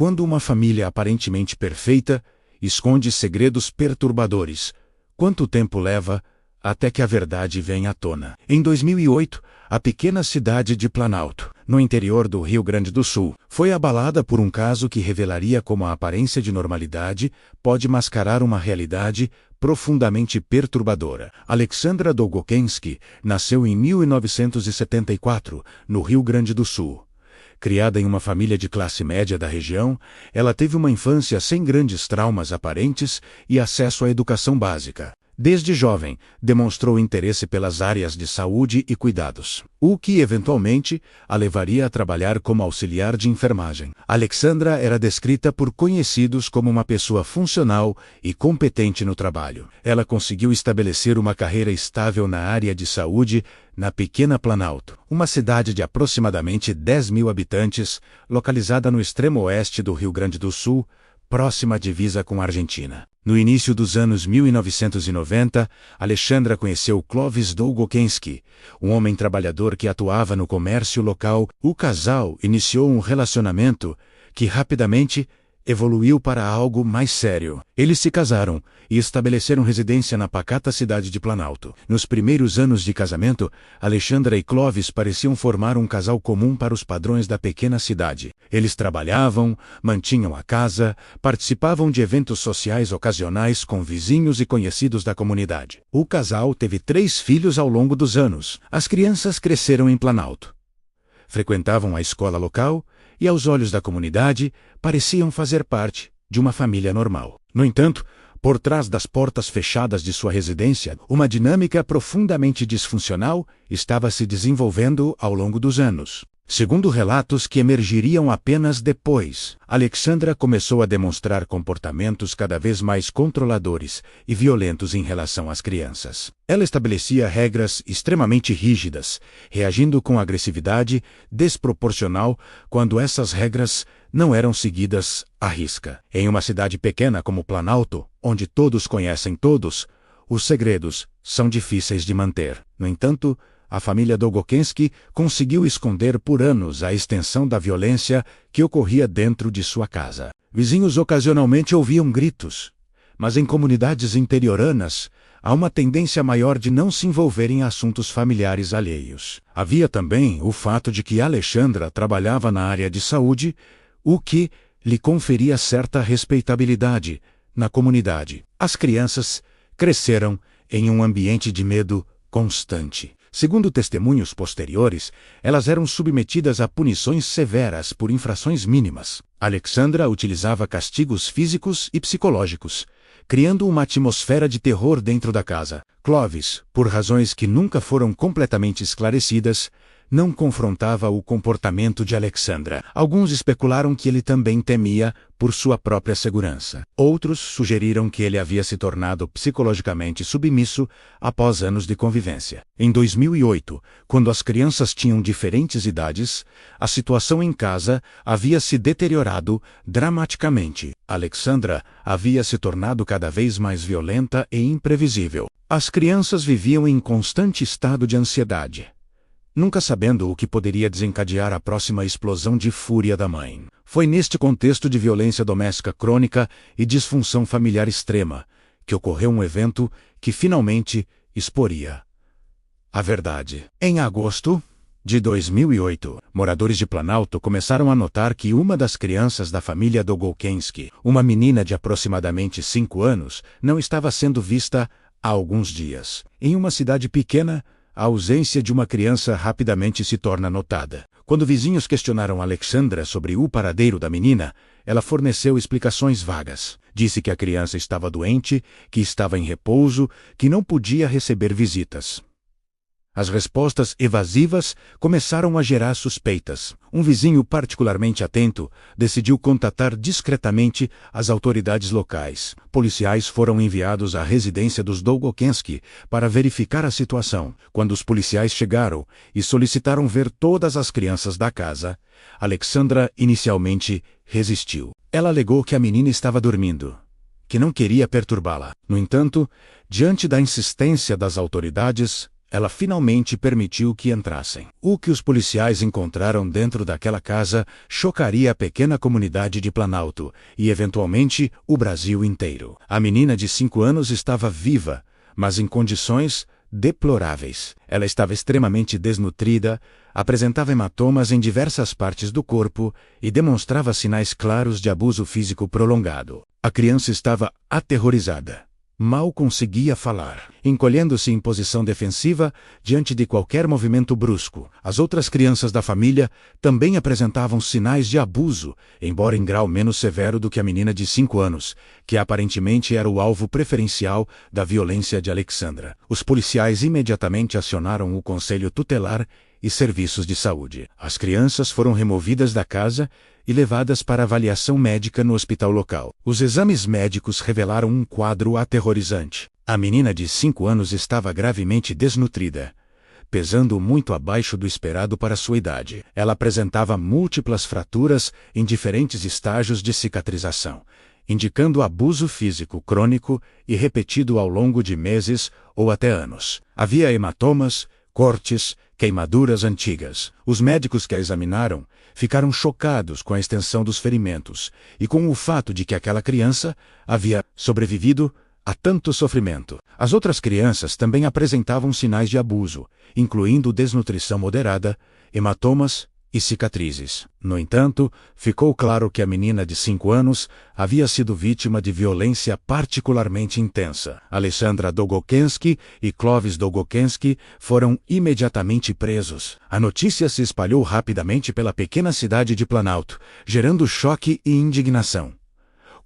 quando uma família aparentemente perfeita esconde segredos perturbadores. Quanto tempo leva até que a verdade venha à tona? Em 2008, a pequena cidade de Planalto, no interior do Rio Grande do Sul, foi abalada por um caso que revelaria como a aparência de normalidade pode mascarar uma realidade profundamente perturbadora. Alexandra Dolgokenski nasceu em 1974, no Rio Grande do Sul. Criada em uma família de classe média da região, ela teve uma infância sem grandes traumas aparentes e acesso à educação básica. Desde jovem, demonstrou interesse pelas áreas de saúde e cuidados, o que eventualmente a levaria a trabalhar como auxiliar de enfermagem. Alexandra era descrita por conhecidos como uma pessoa funcional e competente no trabalho. Ela conseguiu estabelecer uma carreira estável na área de saúde na pequena Planalto, uma cidade de aproximadamente 10 mil habitantes, localizada no extremo oeste do Rio Grande do Sul, próxima à divisa com a Argentina. No início dos anos 1990, Alexandra conheceu Clovis Dolgokenski, um homem trabalhador que atuava no comércio local. O casal iniciou um relacionamento que rapidamente evoluiu para algo mais sério. Eles se casaram e estabeleceram residência na pacata cidade de Planalto. Nos primeiros anos de casamento, Alexandra e Clovis pareciam formar um casal comum para os padrões da pequena cidade. Eles trabalhavam, mantinham a casa, participavam de eventos sociais ocasionais com vizinhos e conhecidos da comunidade. O casal teve 3 filhos ao longo dos anos. As crianças cresceram em Planalto. Frequentavam a escola local e, aos olhos da comunidade, pareciam fazer parte de uma família normal. No entanto, por trás das portas fechadas de sua residência, uma dinâmica profundamente disfuncional estava se desenvolvendo ao longo dos anos. Segundo relatos que emergiriam apenas depois, Alexandra começou a demonstrar comportamentos cada vez mais controladores e violentos em relação às crianças. Ela estabelecia regras extremamente rígidas, reagindo com agressividade desproporcional quando essas regras não eram seguidas à risca. Em uma cidade pequena como Planalto, onde todos conhecem todos, os segredos são difíceis de manter. No entanto, a família Dolgokenski conseguiu esconder por anos a extensão da violência que ocorria dentro de sua casa. Vizinhos ocasionalmente ouviam gritos, mas em comunidades interioranas há uma tendência maior de não se envolver em assuntos familiares alheios. Havia também o fato de que Alexandra trabalhava na área de saúde, o que lhe conferia certa respeitabilidade na comunidade. As crianças cresceram em um ambiente de medo constante. Segundo testemunhos posteriores, elas eram submetidas a punições severas por infrações mínimas. Alexandra utilizava castigos físicos e psicológicos, criando uma atmosfera de terror dentro da casa. Clovis, por razões que nunca foram completamente esclarecidas, não confrontava o comportamento de Alexandra. Alguns especularam que ele também temia por sua própria segurança. Outros sugeriram que ele havia se tornado psicologicamente submisso após anos de convivência. Em 2008, quando as crianças tinham diferentes idades, a situação em casa havia se deteriorado dramaticamente. Alexandra havia se tornado cada vez mais violenta e imprevisível. As crianças viviam em constante estado de ansiedade, nunca sabendo o que poderia desencadear a próxima explosão de fúria da mãe. Foi neste contexto de violência doméstica crônica e disfunção familiar extrema que ocorreu um evento que finalmente exporia a verdade. Em agosto de 2008, moradores de Planalto começaram a notar que uma das crianças da família Dolgokenski, uma menina de aproximadamente 5 anos, não estava sendo vista há alguns dias. Em uma cidade pequena, a ausência de uma criança rapidamente se torna notada. Quando vizinhos questionaram Alexandra sobre o paradeiro da menina, ela forneceu explicações vagas. Disse que a criança estava doente, que estava em repouso, que não podia receber visitas. As respostas evasivas começaram a gerar suspeitas. Um vizinho particularmente atento decidiu contatar discretamente as autoridades locais. Policiais foram enviados à residência dos Dolgokenski para verificar a situação. Quando os policiais chegaram e solicitaram ver todas as crianças da casa, Alexandra inicialmente resistiu. Ela alegou que a menina estava dormindo, que não queria perturbá-la. No entanto, diante da insistência das autoridades, ela finalmente permitiu que entrassem. O que os policiais encontraram dentro daquela casa chocaria a pequena comunidade de Planalto e, eventualmente, o Brasil inteiro. A menina de 5 anos estava viva, mas em condições deploráveis. Ela estava extremamente desnutrida, apresentava hematomas em diversas partes do corpo e demonstrava sinais claros de abuso físico prolongado. A criança estava aterrorizada. Mal conseguia falar, encolhendo-se em posição defensiva diante de qualquer movimento brusco. As outras crianças da família também apresentavam sinais de abuso, embora em grau menos severo do que a menina de 5 anos, que aparentemente era o alvo preferencial da violência de Alexandra. Os policiais imediatamente acionaram o conselho tutelar e serviços de saúde. As crianças foram removidas da casa e levadas para avaliação médica no hospital local. Os exames médicos revelaram um quadro aterrorizante. A menina de 5 anos estava gravemente desnutrida, pesando muito abaixo do esperado para sua idade. Ela apresentava múltiplas fraturas em diferentes estágios de cicatrização, indicando abuso físico crônico e repetido ao longo de meses ou até anos. Havia hematomas, cortes, queimaduras antigas. Os médicos que a examinaram ficaram chocados com a extensão dos ferimentos e com o fato de que aquela criança havia sobrevivido a tanto sofrimento. As outras crianças também apresentavam sinais de abuso, incluindo desnutrição moderada, hematomas e cicatrizes. No entanto, ficou claro que a menina de 5 anos havia sido vítima de violência particularmente intensa. Alexandra Długokenski e Clovis Długokenski foram imediatamente presos. A notícia se espalhou rapidamente pela pequena cidade de Planalto, gerando choque e indignação.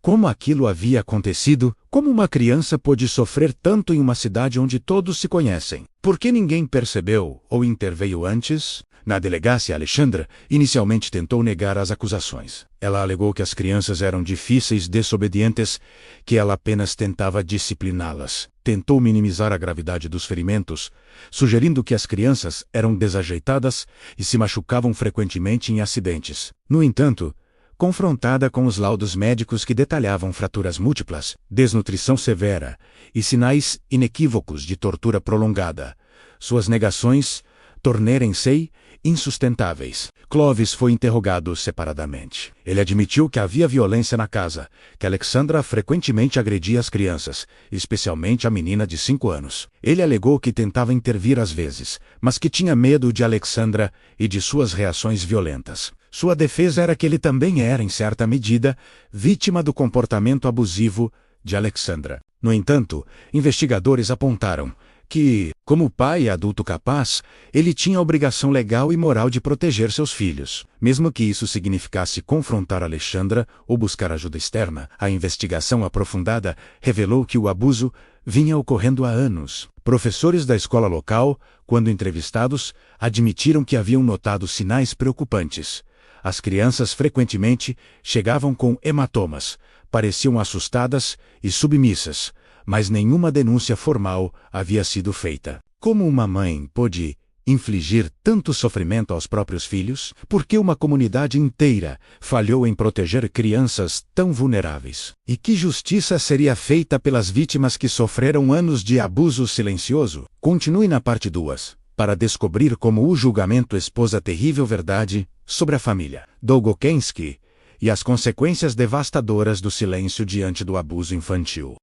Como aquilo havia acontecido? Como uma criança pôde sofrer tanto em uma cidade onde todos se conhecem? Por que ninguém percebeu ou interveio antes? Na delegacia, Alexandra inicialmente tentou negar as acusações. Ela alegou que as crianças eram difíceis, desobedientes, que ela apenas tentava discipliná-las. Tentou minimizar a gravidade dos ferimentos, sugerindo que as crianças eram desajeitadas e se machucavam frequentemente em acidentes. No entanto, confrontada com os laudos médicos que detalhavam fraturas múltiplas, desnutrição severa e sinais inequívocos de tortura prolongada, suas negações tornaram-se insustentáveis. Clovis foi interrogado separadamente. Ele admitiu que havia violência na casa, que Alexandra frequentemente agredia as crianças, especialmente a menina de 5 anos. Ele alegou que tentava intervir às vezes, mas que tinha medo de Alexandra e de suas reações violentas. Sua defesa era que ele também era, em certa medida, vítima do comportamento abusivo de Alexandra. No entanto, investigadores apontaram que, como pai adulto capaz, ele tinha a obrigação legal e moral de proteger seus filhos. Mesmo que isso significasse confrontar Alexandra ou buscar ajuda externa, a investigação aprofundada revelou que o abuso vinha ocorrendo há anos. Professores da escola local, quando entrevistados, admitiram que haviam notado sinais preocupantes. As crianças frequentemente chegavam com hematomas, pareciam assustadas e submissas, mas nenhuma denúncia formal havia sido feita. Como uma mãe pôde infligir tanto sofrimento aos próprios filhos? Por que uma comunidade inteira falhou em proteger crianças tão vulneráveis? E que justiça seria feita pelas vítimas que sofreram anos de abuso silencioso? Continue na parte 2, para descobrir como o julgamento expôs a terrível verdade sobre a família Długokenski e as consequências devastadoras do silêncio diante do abuso infantil.